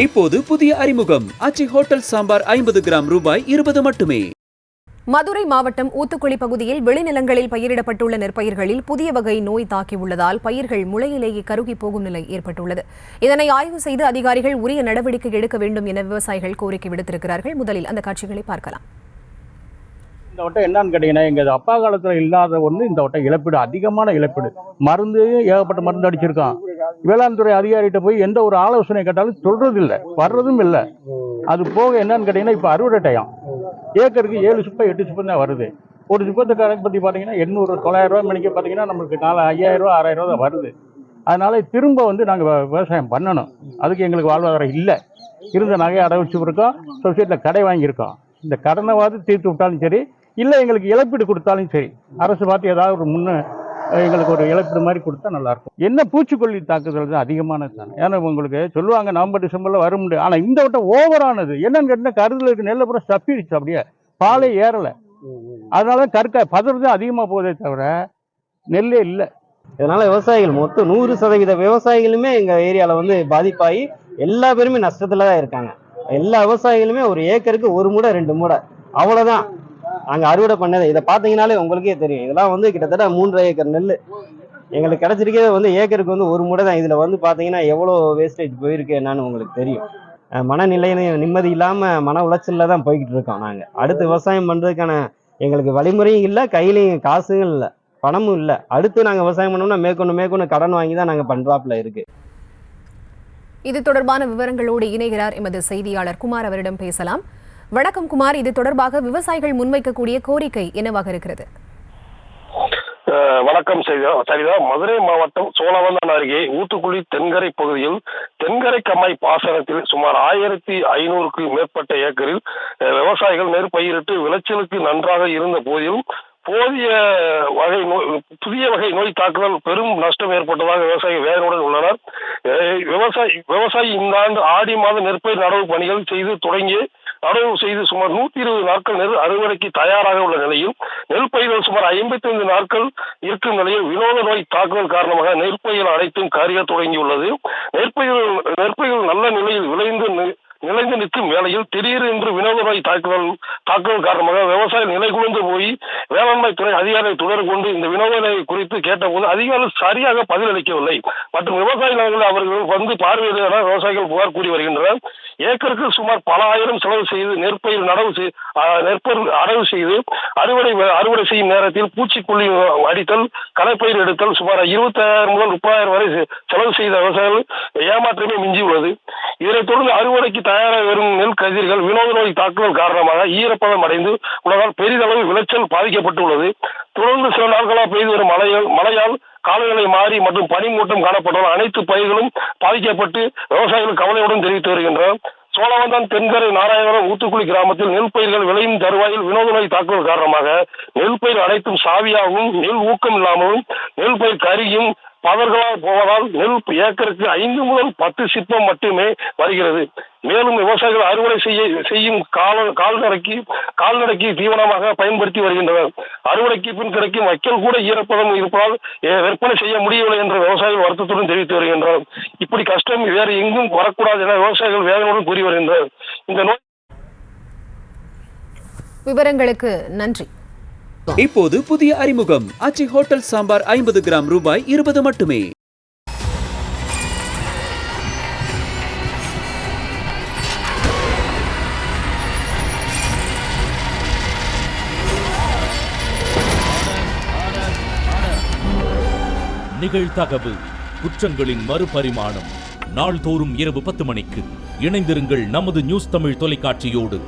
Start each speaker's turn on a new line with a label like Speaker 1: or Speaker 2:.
Speaker 1: இப்போது புதிய அறிமுகம் ஆச்சி ஹோட்டல் சாம்பார் 50 கிராம் ரூபாய் 20 மட்டுமே.
Speaker 2: மதுரை மாவட்டம் ஊத்துக்குளி பகுதியில் விளைநிலங்களில் பயிரிடப்பட்டுள்ள நெற்பயிர்களில் புதிய வகை நோய் தாக்கியுள்ளதால் பயிர்கள் முளையிலேயே கருகி போகும் நிலை ஏற்பட்டுள்ளது. இதனை ஆய்வு செய்து அதிகாரிகள் உரிய நடவடிக்கை எடுக்க வேண்டும் என விவசாயிகள் கோரிக்கை விடுத்திருக்கிறார்கள். முதலில் அந்த காட்சிகளை பார்க்கலாம்.
Speaker 3: இந்த வட்டம் என்னன்னு கேட்டீங்கன்னா, எங்க அப்பா காலத்துல இல்லாத ஒன்று இந்த வட்டம் இழப்பீடு, அதிகமான இழப்பீடு. மருந்து ஏகப்பட்ட மருந்து அடிச்சிருக்கான். வேளாண் துறை அதிகாரிகிட்ட போய் எந்த ஒரு ஆலோசனை கேட்டாலும் சொல்றது இல்லை, வர்றதும் இல்லை. அது போக என்னன்னு கேட்டீங்கன்னா, இப்போ அறுவடை டைம் ஏக்கருக்கு 7 சிப்பம் 8 சிப்பம் தான் வருது. ஒரு சிப்பத்தை கணக்கு பற்றி பார்த்தீங்கன்னா 800 900 ரூபா மணிக்கு பார்த்தீங்கன்னா நம்மளுக்கு 5000 ரூபா 6000 ரூபா தான் வருது. அதனால திரும்ப நாங்கள் விவசாயம் பண்ணணும். அதுக்கு எங்களுக்கு வாழ்வாதாரம் இல்லை. இருந்த நகையை அடை வச்சு இருக்கோம், சொசைட்டியில் கடை வாங்கியிருக்கோம். இந்த கடனைவாது தீர்த்து விட்டாலும் சரி, இல்லை எங்களுக்கு இழப்பீடு கொடுத்தாலும் சரி, அரசு பார்த்து ஏதாவது ஒரு எங்களுக்கு ஒரு இழப்பீடு மாதிரி கொடுத்தா நல்லாயிருக்கும். என்ன பூச்சிக்கொல்லி தாக்குதல் தான் அதிகமானது தானே. ஏன்னா உங்களுக்கு சொல்லுவாங்க நவம்பர் டிசம்பரில் வர முடியும். ஆனால் இந்த வட்டம் ஓவரானது. என்னன்னு கேட்டால் கருதில் இருக்க நெல்லை பூரா சப்பிடுச்சு, அப்படியே பாலே ஏறலை. அதனால கற்காய் பதறது அதிகமாக போதே தவிர நெல்லே இல்லை.
Speaker 4: இதனால விவசாயிகள் மொத்தம் 100% விவசாயிகளுமே எங்கள் ஏரியாவில் பாதிப்பாகி எல்லா பேருமே நஷ்டத்தில் தான் இருக்காங்க. எல்லா விவசாயிகளுமே ஒரு ஏக்கருக்கு 1 மூடை 2 மூடை அவ்வளோதான் நாங்கள் அறுவடை பண்ணது. இதை பார்த்தீங்கன்னாலே உங்களுக்கே தெரியும். இதெல்லாம் கிட்டத்தட்ட 3.5 ஏக்கர் நெல் எங்களுக்கு கிடைச்சிருக்கே ஏக்கருக்கு 1 மூடை தான். இதில் பார்த்தீங்கன்னா எவ்வளோ வேஸ்டேஜ் போயிருக்கு என்னன்னு உங்களுக்கு தெரியும். மனநிலையும் நிம்மதி இல்லாமல் மன உளைச்சலில் தான் போய்கிட்டு இருக்கோம். நாங்கள் அடுத்து விவசாயம் பண்ணுறதுக்கான எங்களுக்கு வழிமுறையும் இல்லை, கையிலையும் காசும் இல்லை, பணமும் இல்லை. அடுத்து நாங்கள் விவசாயம் பண்ணோம்னா மேற்கொண்டு கடன் வாங்கி தான் நாங்கள் பண்ணுறாப்புல இருக்கு.
Speaker 2: இது தொடர்பான விவரங்களோடு இணைகிறார் எமது செய்தியாளர் குமார். அவரிடம் பேசலாம். வணக்கம் குமார், இது தொடர்பாக விவசாயிகள் முன்வைக்கக்கூடிய கோரிக்கை என்னவாக இருக்கிறது?
Speaker 5: வணக்கம் சரிதா. மதுரை மாவட்டம் சோழவந்தான் அருகே ஊத்துக்குளி தென்கரை பகுதியில் தென்கரை கம்மாய் பாசனத்தில் சுமார் 1500க்கு மேற்பட்ட ஏக்கரில் விவசாயிகள் நெற்பயிரிட்டு விளைச்சலுக்கு நன்றாக இருந்த போதிலும் புதிய வகை நோய் தாக்குதல் பெரும் நஷ்டம் ஏற்பட்டதாக விவசாயிகள் வேதனையுடன் உள்ளனர். விவசாயி இந்த ஆண்டு ஆடி மாத நெற்பயிர் நடவு பணிகள் நடவு செய்து சுமார் 120 நாட்கள் நெல் அறுவடைக்கு தயாராக உள்ள நிலையில் நெற்பயிர்கள் சுமார் 55 நாட்கள் இருக்கும் நிலையில் வினோத நோய் தாக்குதல் காரணமாக நெற்பயிர்கள் அனைத்தும் கருக தொடங்கியுள்ளது. நெற்பயிர்கள் நல்ல நிலையில் நிலைந்து நிற்கும் வேளையில் திடீரென்று வினோத நோய் தாக்குதல் காரணமாக விவசாயம் நிலைகுலைந்து போய் வேளாண்மை துறை அதிகாரிகளை தொடர்பு கொண்டு இந்த வினோத நோய் குறித்து கேட்டபோது அதிகாரிகள் சரியாக பதிலளிக்கவில்லை. மற்றும் விவசாய நிலங்களை அவர்கள் பார்வையிட விவசாயிகள் புகார் கூறி வருகின்றனர். ஏக்கருக்கு சுமார் பல ஆயிரம் செலவு செய்து நெற்பயிர் அடவு செய்து அறுவடை செய்யும் நேரத்தில் பூச்சிக்கொல்லி அடித்தல், களைப்பயிர் எடுத்தல் சுமார் 25,000 முதல் 30,000 வரை செலவு செய்த விவசாயிகள் ஏமாற்றமே மிஞ்சியுள்ளது. இதனைத் தொடர்ந்து அறுவடைக்கு தயாராக வரும் நெல் கதிர்கள் வினோத நோய் தாக்குதல் காரணமாக ஈரப்பதம் அடைந்து உள்ளதால் பெரிதளவு விளைச்சல் பாதிக்கப்பட்டுள்ளது. தொடர்ந்து சில நாட்களாக பெய்து வரும் மழையால் காலநிலை மாறி மற்றும் பனிமூட்டம் காணப்பட்டதால் அனைத்து பயிர்களும் பாதிக்கப்பட்டு விவசாயிகள் கவலையுடன் தெரிவித்து வருகின்றனர். சோழவந்தான் தென்கரை நாராயணபுரம் ஊத்துக்குளி கிராமத்தில் நெல் பயிர்கள் விளையும் தருவாயில் வினோத நோய் தாக்குதல் காரணமாக நெல் பயிர் அனைத்தும் சாவியாகவும் நெல் ஊக்கம் இல்லாமலும் நெல் பயிர் கருகியும் பதர்களால் போவதால் நெல் ஏக்கருக்கு 5 முதல் 10 சிப்பம் மட்டுமே வருகிறது. மேலும் விவசாயிகள் அறுவடை செய்யும் கால்நடைக்கு தீவனமாக பயன்படுத்தி வருகின்றனர். அறுவடைக்கு பின் கிடைக்கும் வைக்கல் கூட ஈரப்பதம் இருப்பதால் விற்பனை செய்ய முடியவில்லை என்ற விவசாயிகள் வருத்தத்துடன் தெரிவித்து வருகின்றனர். இப்படி கஷ்டம் வேறு எங்கும் வரக்கூடாது என விவசாயிகள் வேதனையுடன் கூறி வருகின்றனர். இந்த நோய்
Speaker 2: விவரங்களுக்கு நன்றி.
Speaker 1: இப்போது புதிய அறிமுகம் ஆச்சி ஹோட்டல் சாம்பார் 50 கிராம் ரூபாய் 20 மட்டுமே.
Speaker 6: நிகழ்தகவு குற்றங்களின் மறுபரிமாணம் நாள்தோறும் இரவு 10 மணிக்கு இணைந்திருங்கள் நமது நியூஸ் தமிழ் தொலைக்காட்சியோடு.